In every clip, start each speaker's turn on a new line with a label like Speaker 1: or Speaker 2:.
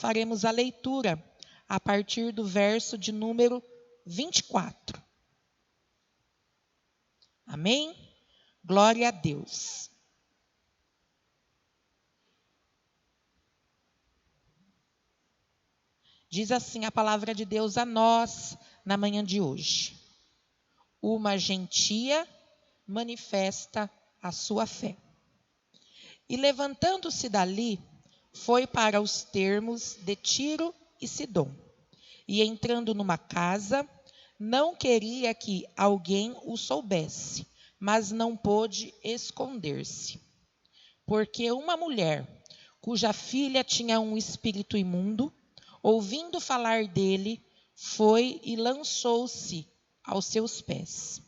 Speaker 1: faremos a leitura a partir do verso de número 24. Amém? Glória a Deus. Diz assim a palavra de Deus a nós na manhã de hoje. Uma gentia manifesta a sua fé. E levantando-se dali, foi para os termos de Tiro e Sidom. E entrando numa casa, não queria que alguém o soubesse, mas não pôde esconder-se. Porque uma mulher, cuja filha tinha um espírito imundo, ouvindo falar dele, foi e lançou-se aos seus pés.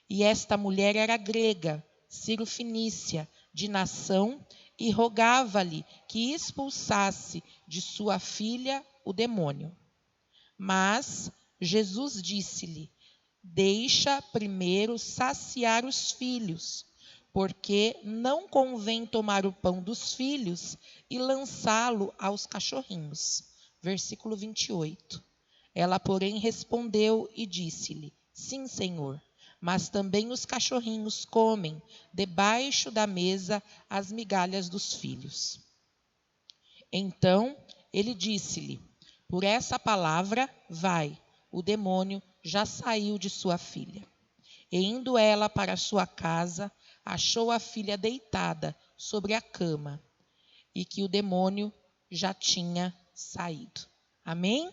Speaker 1: E esta mulher era grega, Cirofenícia, de nação, e rogava-lhe que expulsasse de sua filha o demônio. Mas Jesus disse-lhe: deixa primeiro saciar os filhos, porque não convém tomar o pão dos filhos e lançá-lo aos cachorrinhos. Versículo 28. Ela, porém, respondeu e disse-lhe: sim, Senhor, mas também os cachorrinhos comem debaixo da mesa as migalhas dos filhos. Então ele disse-lhe: por essa palavra, vai, o demônio já saiu de sua filha. E indo ela para sua casa, achou a filha deitada sobre a cama, e que o demônio já tinha saído. Amém?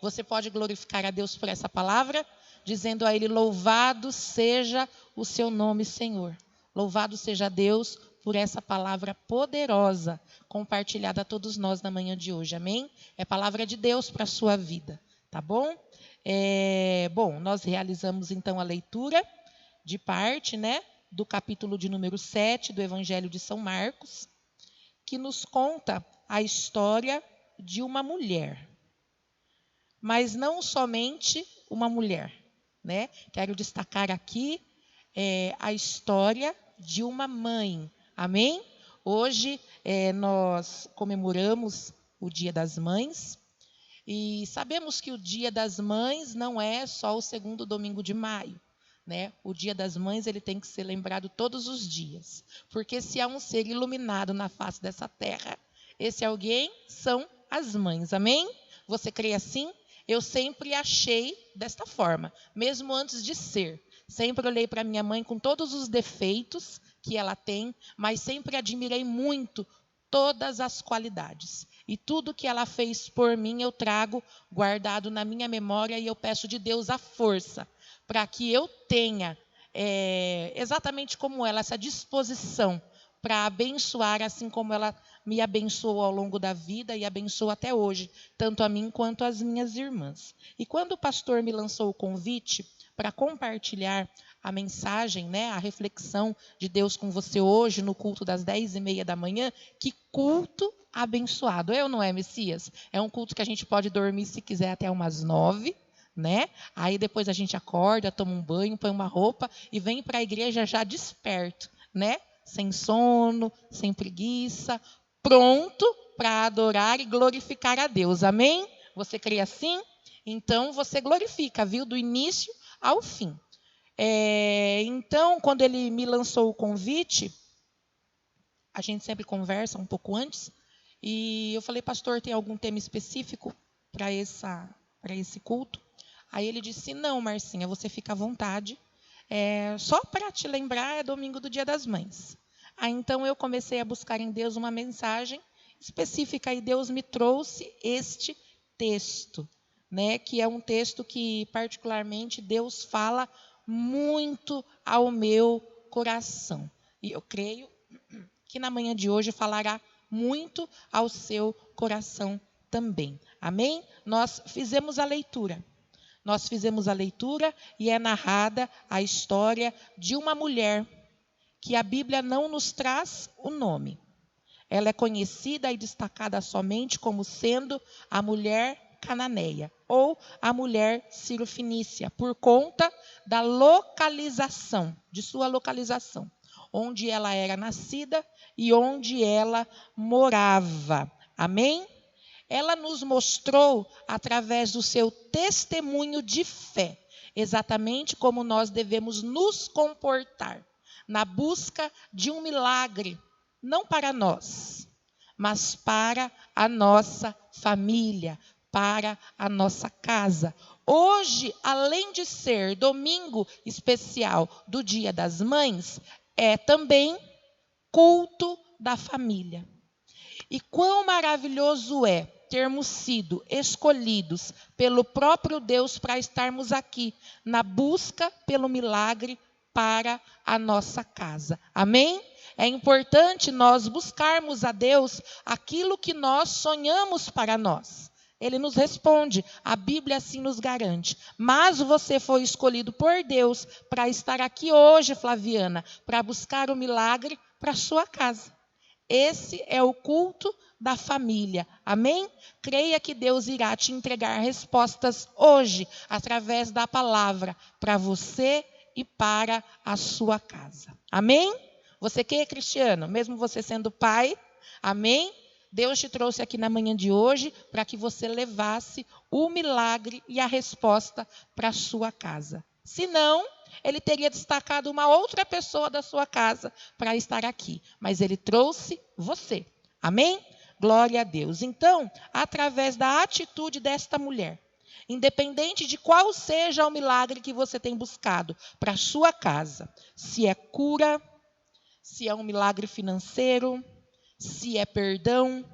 Speaker 1: Você pode glorificar a Deus por essa palavra, dizendo a Ele: louvado seja o seu nome, Senhor. Louvado seja Deus por essa palavra poderosa, compartilhada a todos nós na manhã de hoje. Amém? É palavra de Deus para a sua vida, tá bom? Nós realizamos então a leitura de parte, do capítulo de número 7 do Evangelho de São Marcos, que nos conta a história de uma mulher. Mas não somente uma mulher, Quero destacar aqui a história de uma mãe. Amém? Hoje nós comemoramos o Dia das Mães e sabemos que o Dia das Mães não é só o segundo domingo de maio. O Dia das Mães ele tem que ser lembrado todos os dias, porque se há um ser iluminado na face dessa terra, esse alguém são as mães. Amém? Você crê assim? Eu sempre achei desta forma, mesmo antes de ser. Sempre olhei para minha mãe com todos os defeitos que ela tem, mas sempre admirei muito todas as qualidades. E tudo que ela fez por mim eu trago guardado na minha memória e eu peço de Deus a força para que eu tenha, exatamente como ela, essa disposição para abençoar, assim como ela me abençoou ao longo da vida e abençoa até hoje, tanto a mim quanto as minhas irmãs. E quando o pastor me lançou o convite para compartilhar a mensagem, a reflexão de Deus com você hoje, no culto das 10h30 da manhã, que culto abençoado. Não é, Messias? É um culto que a gente pode dormir, se quiser, até umas 9h, Aí depois a gente acorda, toma um banho, põe uma roupa e vem para a igreja já desperto, sem sono, sem preguiça, pronto para adorar e glorificar a Deus. Amém? Você crê assim? Então você glorifica, viu? Do início ao fim. Então, quando ele me lançou o convite, a gente sempre conversa um pouco antes, e eu falei: pastor, tem algum tema específico para esse culto? Aí ele disse: não, Marcinha, você fica à vontade. Só para te lembrar, é domingo do Dia das Mães. Aí então eu comecei a buscar em Deus uma mensagem específica e Deus me trouxe este texto, que é um texto que particularmente Deus fala muito ao meu coração. E eu creio que na manhã de hoje falará muito ao seu coração também. Amém? Nós fizemos a leitura e é narrada a história de uma mulher que a Bíblia não nos traz o nome. Ela é conhecida e destacada somente como sendo a mulher cananeia ou a mulher cirofenícia, por conta da localização, de sua localização, onde ela era nascida e onde ela morava. Amém? ela nos mostrou, através do seu testemunho de fé, exatamente como nós devemos nos comportar na busca de um milagre, não para nós, mas para a nossa família, para a nossa casa. Hoje, além de ser domingo especial do Dia das Mães, é também culto da família. E quão maravilhoso é termos sido escolhidos pelo próprio Deus para estarmos aqui, na busca pelo milagre para a nossa casa. Amém? É importante nós buscarmos a Deus aquilo que nós sonhamos para nós. Ele nos responde, a Bíblia assim nos garante. Mas você foi escolhido por Deus para estar aqui hoje, Flaviana, para buscar o milagre para a sua casa. Esse é o culto da família. Amém? Creia que Deus irá te entregar respostas hoje, através da palavra, para você e para a sua casa. Amém? Você que é cristiano, mesmo você sendo pai, amém? Deus te trouxe aqui na manhã de hoje para que você levasse o milagre e a resposta para a sua casa. Se não, ele teria destacado uma outra pessoa da sua casa para estar aqui. Mas ele trouxe você. Amém? Glória a Deus. Então, através da atitude desta mulher, independente de qual seja o milagre que você tem buscado para a sua casa, se é cura, se é um milagre financeiro, se é perdão,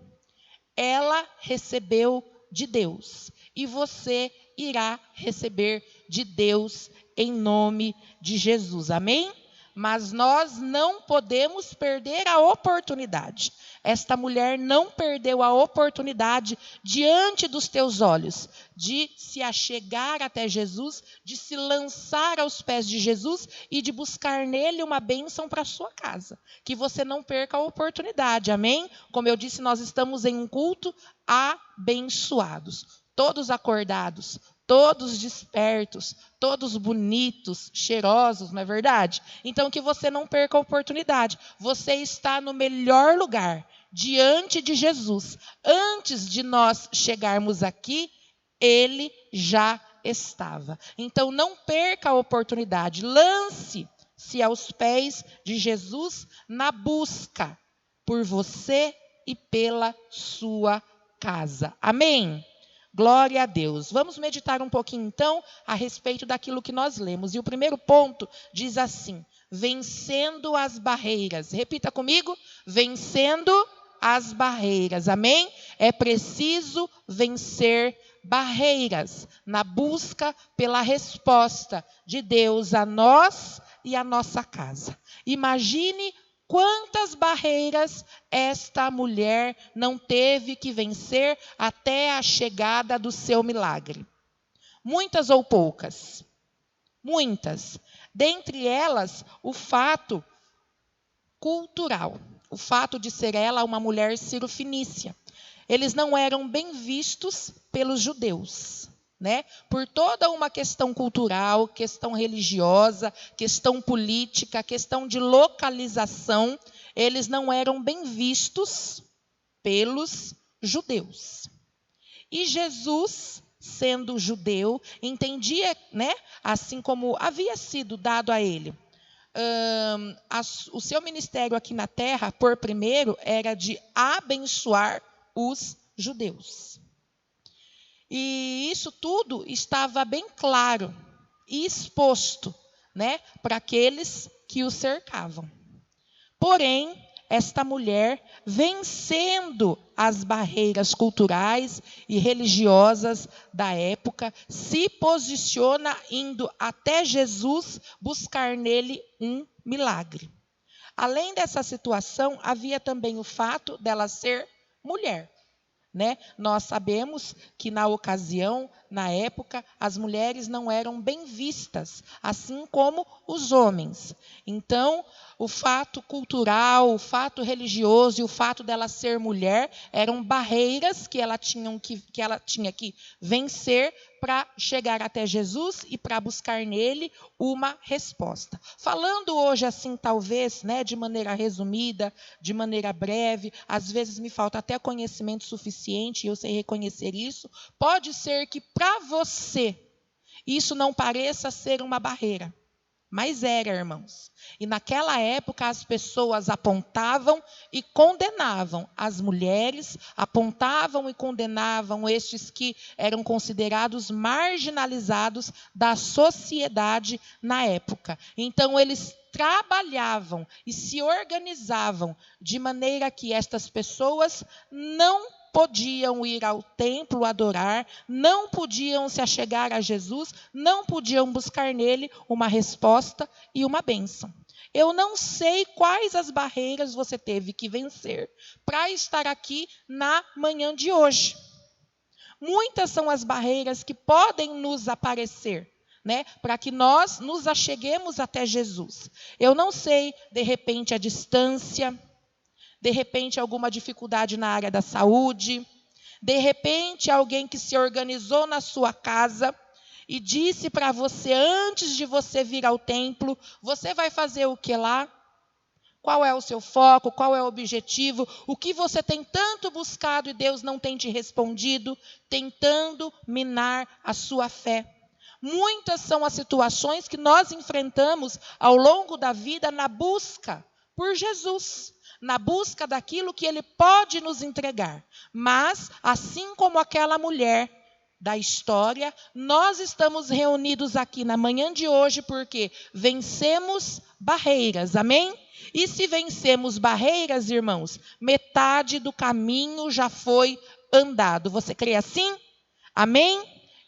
Speaker 1: ela recebeu de Deus. E você irá receber de Deus em nome de Jesus. Amém? Mas nós não podemos perder a oportunidade. Esta mulher não perdeu a oportunidade diante dos teus olhos de se achegar até Jesus, de se lançar aos pés de Jesus e de buscar nele uma bênção para a sua casa. Que você não perca a oportunidade, amém? Como eu disse, nós estamos em um culto abençoados, todos acordados, todos despertos, todos bonitos, cheirosos, não é verdade? Então, que você não perca a oportunidade. Você está no melhor lugar, diante de Jesus. Antes de nós chegarmos aqui, ele já estava. Então, não perca a oportunidade. Lance-se aos pés de Jesus na busca por você e pela sua casa. Amém? Glória a Deus. Vamos meditar um pouquinho, então, a respeito daquilo que nós lemos. E o primeiro ponto diz assim: vencendo as barreiras. Repita comigo: vencendo as barreiras. Amém? É preciso vencer barreiras na busca pela resposta de Deus a nós e a nossa casa. Imagine quantas barreiras esta mulher não teve que vencer até a chegada do seu milagre. Muitas ou poucas? Muitas. Dentre elas, o fato cultural. O fato de ser ela uma mulher cirofenícia. Eles não eram bem vistos pelos judeus, né? Por toda uma questão cultural, questão religiosa, questão política, questão de localização, eles não eram bem vistos pelos judeus. E Jesus, sendo judeu, entendia, né? Assim como havia sido dado a ele. O seu ministério aqui na terra, por primeiro, era de abençoar os judeus. E isso tudo estava bem claro e exposto, né, para aqueles que o cercavam. Porém, esta mulher, vencendo as barreiras culturais e religiosas da época, se posiciona indo até Jesus buscar nele um milagre. Além dessa situação, havia também o fato dela ser mulher. Né? Nós sabemos que na ocasião, na época, as mulheres não eram bem vistas, assim como os homens. Então, o fato cultural, o fato religioso e o fato dela ser mulher eram barreiras que ela tinha que vencer para chegar até Jesus e para buscar nele uma resposta. Falando hoje assim, talvez, né, de maneira resumida, de maneira breve, às vezes me falta até conhecimento suficiente, e eu sei reconhecer isso, pode ser que para você isso não pareça ser uma barreira. Mas era, irmãos. E naquela época as pessoas apontavam e condenavam as mulheres, apontavam e condenavam estes que eram considerados marginalizados da sociedade na época. Então eles trabalhavam e se organizavam de maneira que estas pessoas não podiam ir ao templo adorar, não podiam se achegar a Jesus, não podiam buscar nele uma resposta e uma bênção. Eu não sei quais as barreiras você teve que vencer para estar aqui na manhã de hoje. Muitas são as barreiras que podem nos aparecer, né, para que nós nos acheguemos até Jesus. Eu não sei, de repente, a distância, de repente, alguma dificuldade na área da saúde. De repente, alguém que se organizou na sua casa e disse para você, antes de você vir ao templo, você vai fazer o que lá? Qual é o seu foco? Qual é o objetivo? O que você tem tanto buscado e Deus não tem te respondido? Tentando minar a sua fé. Muitas são as situações que nós enfrentamos ao longo da vida na busca por Jesus, na busca daquilo que Ele pode nos entregar. Mas, assim como aquela mulher da história, nós estamos reunidos aqui na manhã de hoje porque vencemos barreiras, amém? E se vencemos barreiras, irmãos, metade do caminho já foi andado. Você crê assim? Amém?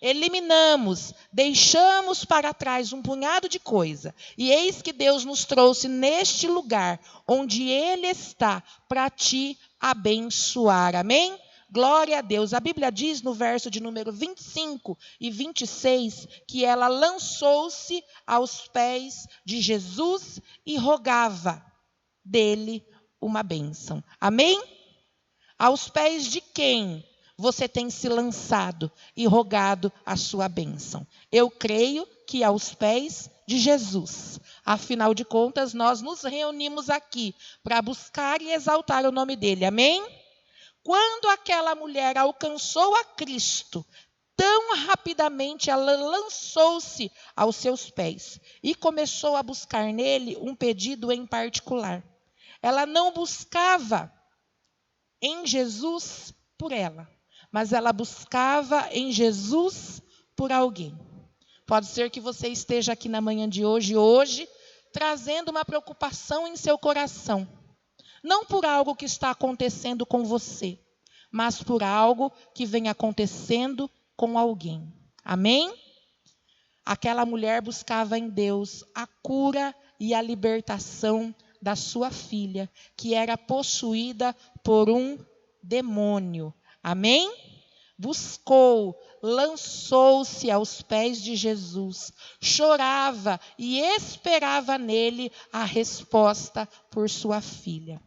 Speaker 1: Eliminamos, deixamos para trás um punhado de coisa. E eis que Deus nos trouxe neste lugar, onde Ele está, para te abençoar. Amém? Glória a Deus. A Bíblia diz no verso de número 25 e 26, que ela lançou-se aos pés de Jesus e rogava dele uma bênção. Amém? Aos pés de quem você tem se lançado e rogado a sua bênção? Eu creio que aos pés de Jesus. Afinal de contas, nós nos reunimos aqui para buscar e exaltar o nome dele. Amém? Quando aquela mulher alcançou a Cristo, tão rapidamente ela lançou-se aos seus pés e começou a buscar nele um pedido em particular. Ela não buscava em Jesus por ela, mas ela buscava em Jesus por alguém. Pode ser que você esteja aqui na manhã de hoje, trazendo uma preocupação em seu coração. Não por algo que está acontecendo com você, mas por algo que vem acontecendo com alguém. Amém? Aquela mulher buscava em Deus a cura e a libertação da sua filha, que era possuída por um demônio. Amém? Buscou, lançou-se aos pés de Jesus, chorava e esperava nele a resposta por sua filha.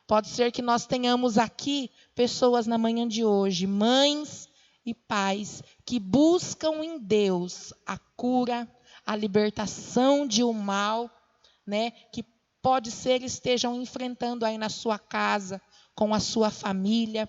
Speaker 1: Pode ser que nós tenhamos aqui pessoas na manhã de hoje, mães e pais, que buscam em Deus a cura, a libertação de um mal, né, que pode ser estejam enfrentando aí na sua casa, com a sua família.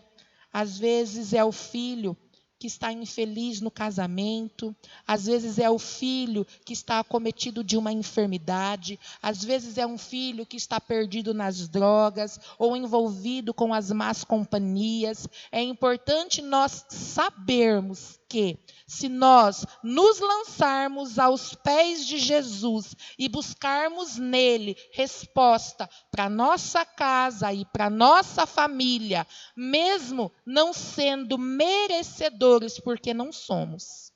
Speaker 1: Às vezes é o filho que está infeliz no casamento, às vezes é o filho que está acometido de uma enfermidade, às vezes é um filho que está perdido nas drogas ou envolvido com as más companhias. É importante nós sabermos que, se nós nos lançarmos aos pés de Jesus e buscarmos nele resposta para nossa casa e para nossa família, mesmo não sendo merecedores, porque não somos,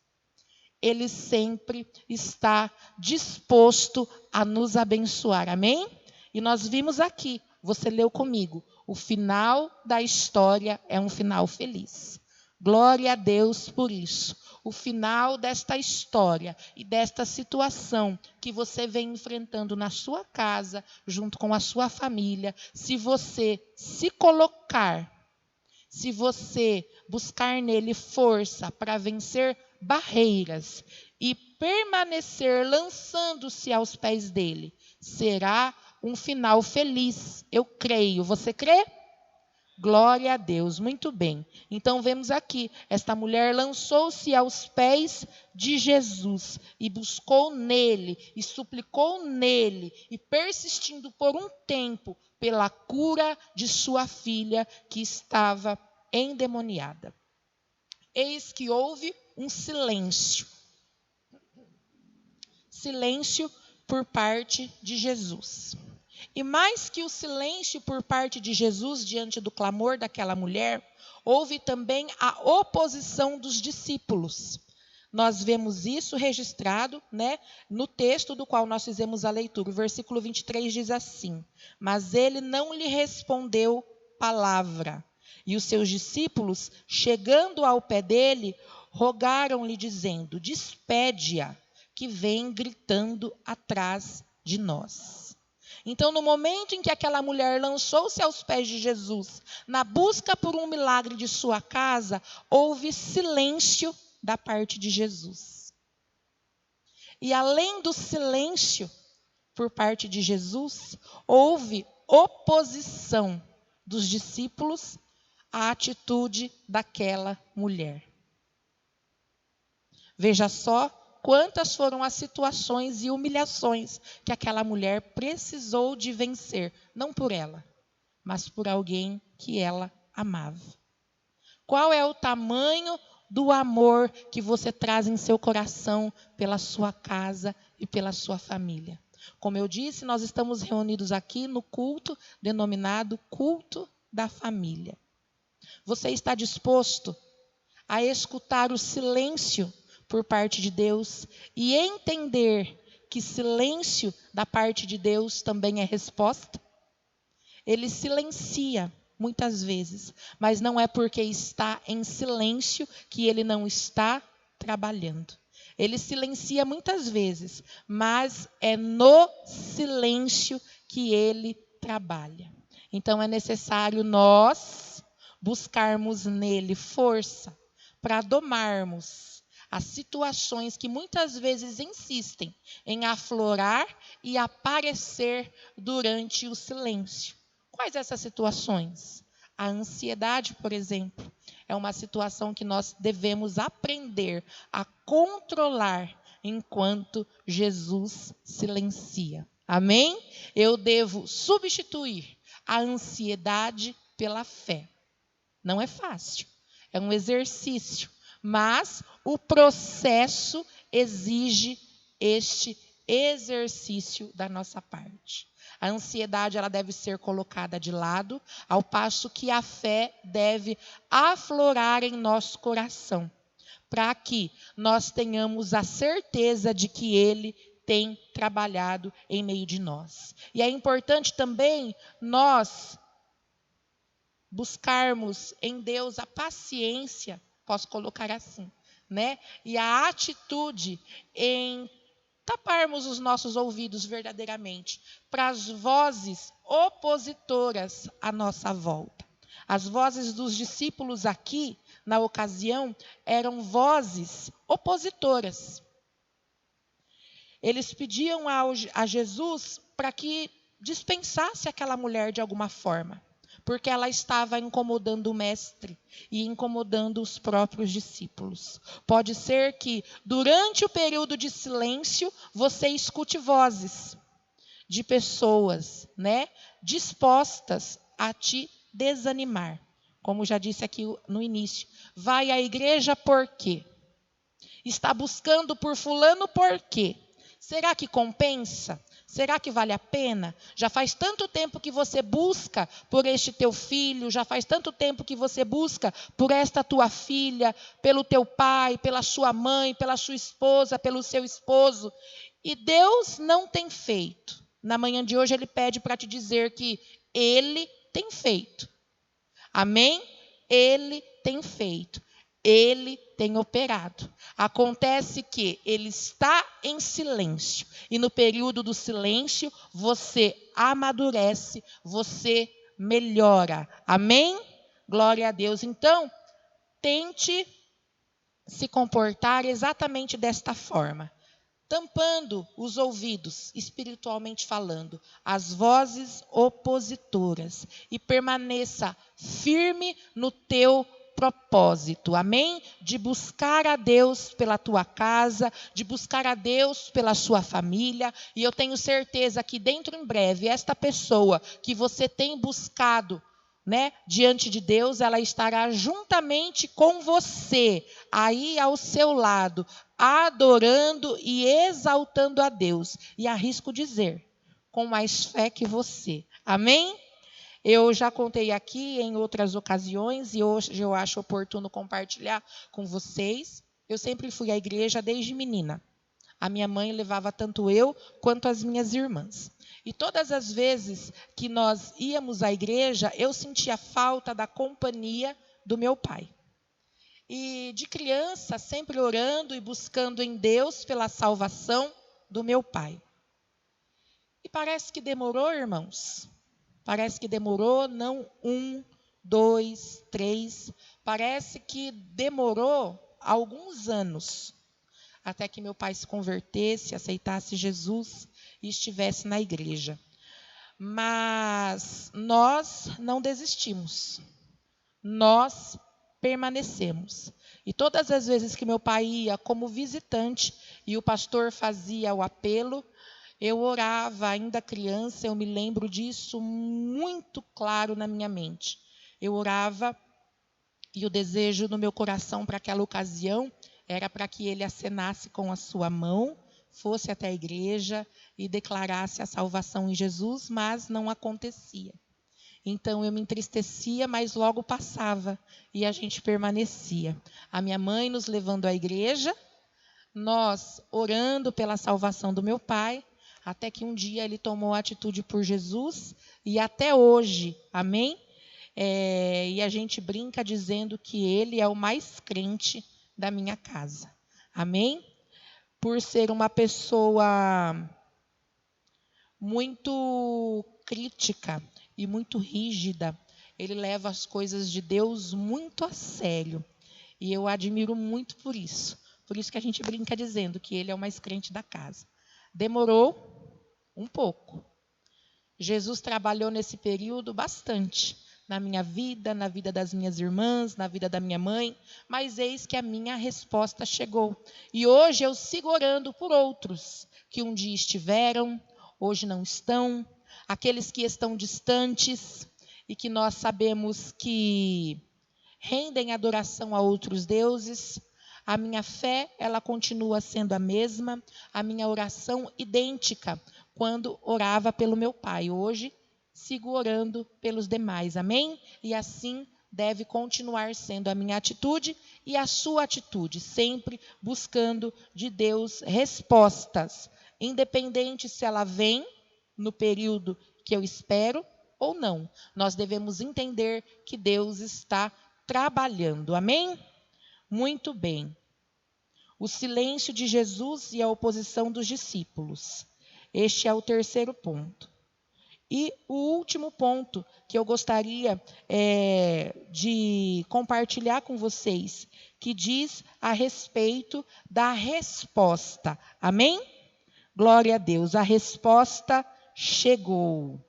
Speaker 1: ele sempre está disposto a nos abençoar. Amém? E nós vimos aqui, você leu comigo, o final da história é um final feliz. Glória a Deus por isso. O final desta história e desta situação que você vem enfrentando na sua casa, junto com a sua família, se você se colocar, se você buscar nele força para vencer barreiras e permanecer lançando-se aos pés dele, será um final feliz. Eu creio. Você crê? Glória a Deus, muito bem. Então vemos aqui, esta mulher lançou-se aos pés de Jesus e buscou nele, e suplicou nele, e persistindo por um tempo pela cura de sua filha que estava endemoniada. Eis que houve um silêncio. Silêncio por parte de Jesus. E mais que o silêncio por parte de Jesus diante do clamor daquela mulher, houve também a oposição dos discípulos. Nós vemos isso registrado, no texto do qual nós fizemos a leitura. O versículo 23 diz assim: mas ele não lhe respondeu palavra. E os seus discípulos, chegando ao pé dele, rogaram-lhe, dizendo: despede-a, que vem gritando atrás de nós. Então, no momento em que aquela mulher lançou-se aos pés de Jesus, na busca por um milagre de sua casa, houve silêncio da parte de Jesus. E além do silêncio por parte de Jesus, houve oposição dos discípulos à atitude daquela mulher. Veja só quantas foram as situações e humilhações que aquela mulher precisou de vencer, não por ela, mas por alguém que ela amava. Qual é o tamanho do amor que você traz em seu coração pela sua casa e pela sua família? Como eu disse, nós estamos reunidos aqui no culto denominado Culto da Família. Você está disposto a escutar o silêncio por parte de Deus e entender que silêncio da parte de Deus também é resposta? Ele silencia muitas vezes, mas não é porque está em silêncio que ele não está trabalhando. Ele silencia muitas vezes, mas é no silêncio que ele trabalha. Então é necessário nós buscarmos nele força para domarmos as situações que muitas vezes insistem em aflorar e aparecer durante o silêncio. Quais essas situações? A ansiedade, por exemplo, é uma situação que nós devemos aprender a controlar enquanto Jesus silencia. Amém? Eu devo substituir a ansiedade pela fé. Não é fácil, é um exercício, mas o processo exige este exercício da nossa parte. A ansiedade ela deve ser colocada de lado, ao passo que a fé deve aflorar em nosso coração, para que nós tenhamos a certeza de que Ele tem trabalhado em meio de nós. E é importante também nós buscarmos em Deus a paciência, posso colocar assim, e a atitude em taparmos os nossos ouvidos verdadeiramente para as vozes opositoras à nossa volta. As vozes dos discípulos aqui, na ocasião, eram vozes opositoras. Eles pediam a Jesus para que dispensasse aquela mulher de alguma forma, porque ela estava incomodando o mestre e incomodando os próprios discípulos. Pode ser que, durante o período de silêncio, você escute vozes de pessoas, dispostas a te desanimar. Como já disse aqui no início, vai à igreja por quê? Está buscando por fulano por quê? Será que compensa? Será que vale a pena? Já faz tanto tempo que você busca por este teu filho, já faz tanto tempo que você busca por esta tua filha, pelo teu pai, pela sua mãe, pela sua esposa, pelo seu esposo. E Deus não tem feito. Na manhã de hoje ele pede para te dizer que Ele tem feito. Amém? Ele tem feito. Ele tem operado. Acontece que ele está em silêncio. E no período do silêncio, você amadurece, você melhora. Amém? Glória a Deus. Então, tente se comportar exatamente desta forma, tampando os ouvidos, espiritualmente falando, as vozes opositoras, e permaneça firme no teu propósito, amém? De buscar a Deus pela tua casa, de buscar a Deus pela sua família, e eu tenho certeza que dentro em breve, esta pessoa que você tem buscado, né, diante de Deus, ela estará juntamente com você, aí ao seu lado, adorando e exaltando a Deus. E arrisco dizer, com mais fé que você. Amém? Eu já contei aqui em outras ocasiões e hoje eu acho oportuno compartilhar com vocês. Eu sempre fui à igreja desde menina. A minha mãe levava tanto eu quanto as minhas irmãs. E todas as vezes que nós íamos à igreja, eu sentia falta da companhia do meu pai. E de criança, sempre orando e buscando em Deus pela salvação do meu pai. E parece que demorou, irmãos. Parece que demorou, não 1, 2, 3. Parece que demorou alguns anos até que meu pai se convertesse, aceitasse Jesus e estivesse na igreja. Mas nós não desistimos. Nós permanecemos. E todas as vezes que meu pai ia como visitante e o pastor fazia o apelo, eu orava, ainda criança, eu me lembro disso muito claro na minha mente. Eu orava e o desejo no meu coração para aquela ocasião era para que ele acenasse com a sua mão, fosse até a igreja e declarasse a salvação em Jesus, mas não acontecia. Então eu me entristecia, mas logo passava e a gente permanecia. A minha mãe nos levando à igreja, nós orando pela salvação do meu pai, até que um dia ele tomou atitude por Jesus e até hoje, amém? E a gente brinca dizendo que ele é o mais crente da minha casa, amém? Por ser uma pessoa muito crítica e muito rígida, ele leva as coisas de Deus muito a sério. E eu admiro muito por isso. Por isso que a gente brinca dizendo que ele é o mais crente da casa. Demorou um pouco. Jesus trabalhou nesse período bastante. Na minha vida, na vida das minhas irmãs, na vida da minha mãe. Mas eis que a minha resposta chegou. E hoje eu sigo orando por outros que um dia estiveram, hoje não estão. Aqueles que estão distantes e que nós sabemos que rendem adoração a outros deuses. A minha fé, ela continua sendo a mesma, a minha oração idêntica quando orava pelo meu pai. Hoje, sigo orando pelos demais, amém? E assim deve continuar sendo a minha atitude e a sua atitude, sempre buscando de Deus respostas, independente se ela vem no período que eu espero ou não. Nós devemos entender que Deus está trabalhando. Amém? Muito bem. O silêncio de Jesus e a oposição dos discípulos. Este é o terceiro ponto. E o último ponto que eu gostaria de compartilhar com vocês, que diz a respeito da resposta. Amém? Glória a Deus. A resposta chegou.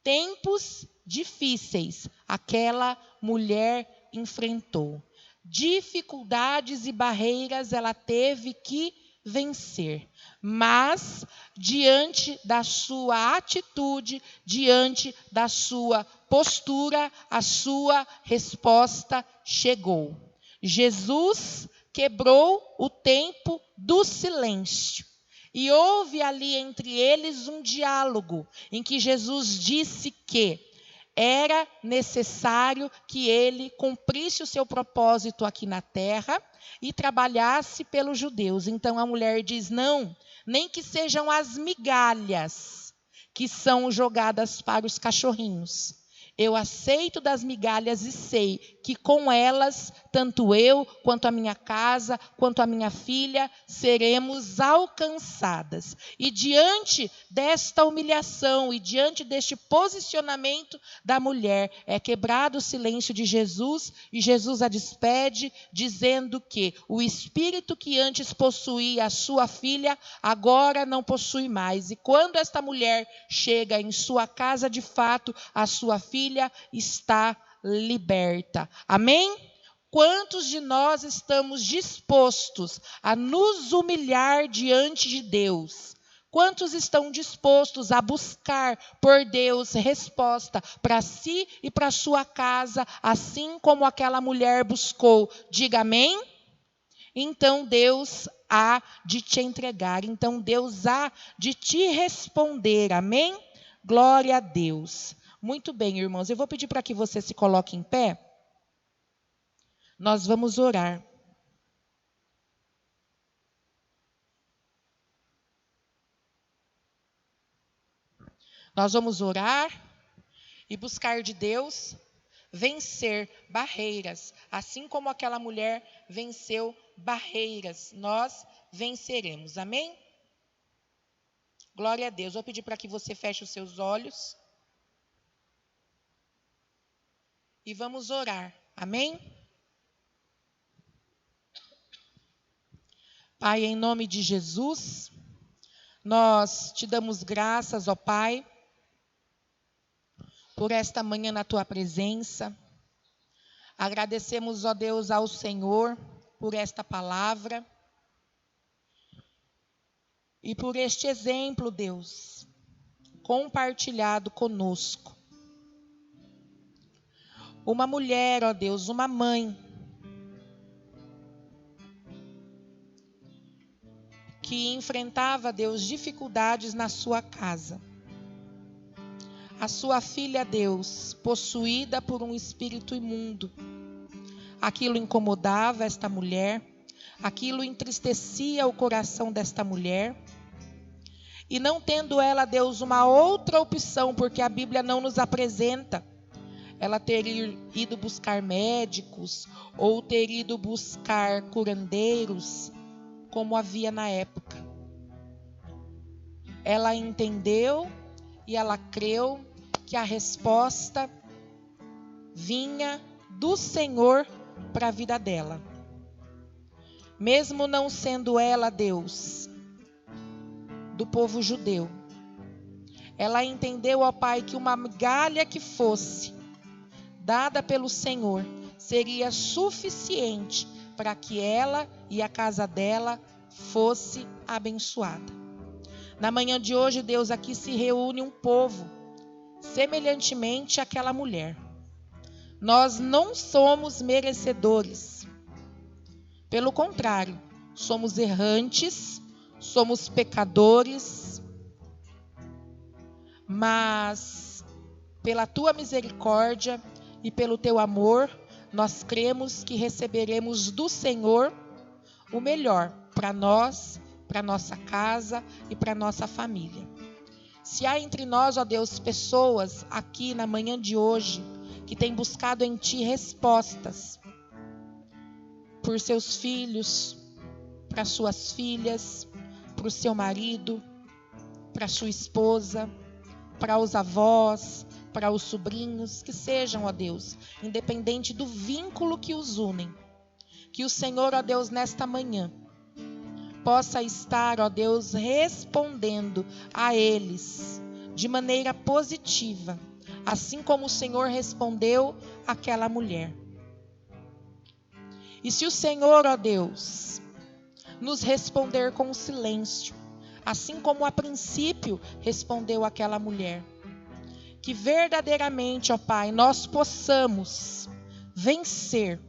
Speaker 1: Tempos difíceis aquela mulher enfrentou. Dificuldades e barreiras ela teve que vencer. Mas, diante da sua atitude, diante da sua postura, a sua resposta chegou. Jesus quebrou o tempo do silêncio. E houve ali entre eles um diálogo, em que Jesus disse que era necessário que ele cumprisse o seu propósito aqui na terra e trabalhasse pelos judeus. Então a mulher diz, não, nem que sejam as migalhas que são jogadas para os cachorrinhos. Eu aceito das migalhas e sei que com elas, tanto eu, quanto a minha casa, quanto a minha filha, seremos alcançadas. E diante desta humilhação e diante deste posicionamento da mulher, é quebrado o silêncio de Jesus, e Jesus a despede, dizendo que o espírito que antes possuía a sua filha, agora não possui mais. E quando esta mulher chega em sua casa, de fato, a sua filha está liberta. Amém? Quantos de nós estamos dispostos a nos humilhar diante de Deus? Quantos estão dispostos a buscar por Deus resposta para si e para sua casa, assim como aquela mulher buscou? Diga amém? Então Deus há de te entregar, então Deus há de te responder. Amém? Glória a Deus. Muito bem, irmãos, eu vou pedir para que você se coloque em pé. Nós vamos orar. Nós vamos orar e buscar de Deus vencer barreiras. Assim como aquela mulher venceu barreiras, nós venceremos. Amém? Glória a Deus. Vou pedir para que você feche os seus olhos. E vamos orar. Amém? Pai, em nome de Jesus, nós te damos graças, ó Pai, por esta manhã na tua presença. Agradecemos, ó Deus, ao Senhor por esta palavra e por este exemplo, Deus, compartilhado conosco. Uma mulher, ó Deus, uma mãe, que enfrentava, Deus, dificuldades na sua casa. A sua filha, Deus, possuída por um espírito imundo. Aquilo incomodava esta mulher, aquilo entristecia o coração desta mulher. E não tendo ela, Deus, uma outra opção, porque a Bíblia não nos apresenta ela ter ido buscar médicos ou ter ido buscar curandeiros, como havia na época. Ela entendeu e ela creu que a resposta vinha do Senhor para a vida dela. Mesmo não sendo ela, Deus, do povo judeu, ela entendeu, ó Pai, que uma migalha que fosse dada pelo Senhor seria suficiente para que ela e a casa dela fosse abençoada. Na manhã de hoje, Deus, aqui se reúne um povo semelhantemente àquela mulher. Nós não somos merecedores. Pelo contrário, somos errantes, somos pecadores, mas pela tua misericórdia e pelo teu amor, nós cremos que receberemos do Senhor o melhor para nós, para nossa casa e para nossa família. Se há entre nós, ó Deus, pessoas aqui na manhã de hoje que têm buscado em Ti respostas por seus filhos, para suas filhas, para o seu marido, para sua esposa, para os avós, para os sobrinhos, que sejam, ó Deus, independente do vínculo que os unem, que o Senhor, ó Deus, nesta manhã, possa estar, ó Deus, respondendo a eles de maneira positiva, assim como o Senhor respondeu àquela mulher. E se o Senhor, ó Deus, nos responder com silêncio, assim como a princípio respondeu àquela mulher, que verdadeiramente, ó Pai, nós possamos vencer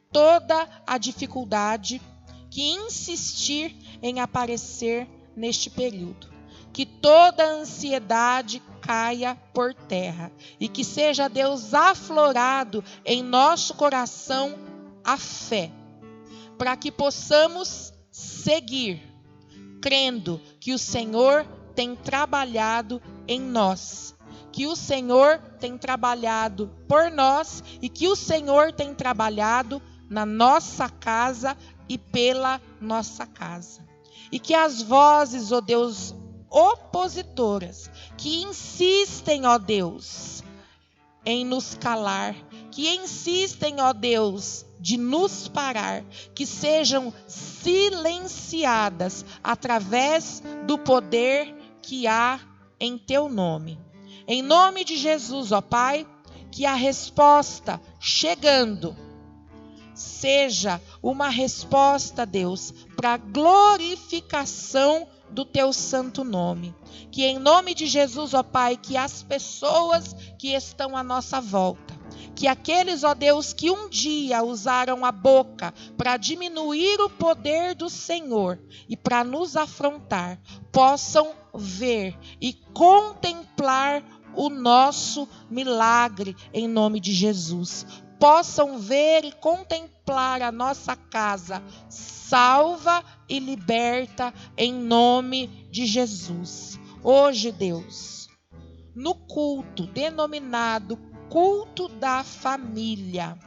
Speaker 1: toda a dificuldade que insistir em aparecer neste período. Que toda ansiedade caia por terra e que seja, Deus, aflorado em nosso coração a fé, para que possamos seguir, crendo que o Senhor tem trabalhado em nós, que o Senhor tem trabalhado por nós e que o Senhor tem trabalhado na nossa casa e pela nossa casa. E que as vozes, ó Deus, opositoras, que insistem, ó Deus, em nos calar, que insistem, ó Deus, de nos parar, que sejam silenciadas através do poder que há em teu nome. Em nome de Jesus, ó Pai, que a resposta chegando seja uma resposta, Deus, para a glorificação do teu santo nome. Que em nome de Jesus, ó Pai, que as pessoas que estão à nossa volta, que aqueles, ó Deus, que um dia usaram a boca para diminuir o poder do Senhor e para nos afrontar, possam ver e contemplar o nosso milagre em nome de Jesus. Possam ver e contemplar a nossa casa salva e liberta em nome de Jesus. Hoje, Deus, no culto denominado culto da família,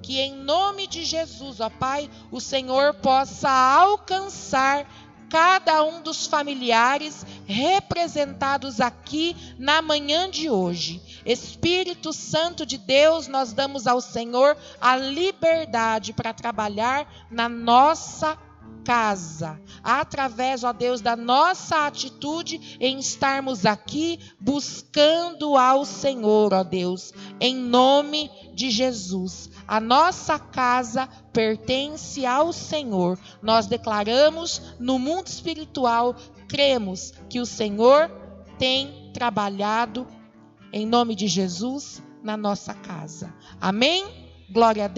Speaker 1: que em nome de Jesus, ó Pai, o Senhor possa alcançar cada um dos familiares representados aqui na manhã de hoje. Espírito Santo de Deus, nós damos ao Senhor a liberdade para trabalhar na nossa casa, através, ó Deus, da nossa atitude em estarmos aqui buscando ao Senhor, ó Deus, em nome de Jesus. A nossa casa pertence ao Senhor. Nós declaramos no mundo espiritual, cremos que o Senhor tem trabalhado em nome de Jesus na nossa casa. Amém? Glória a Deus.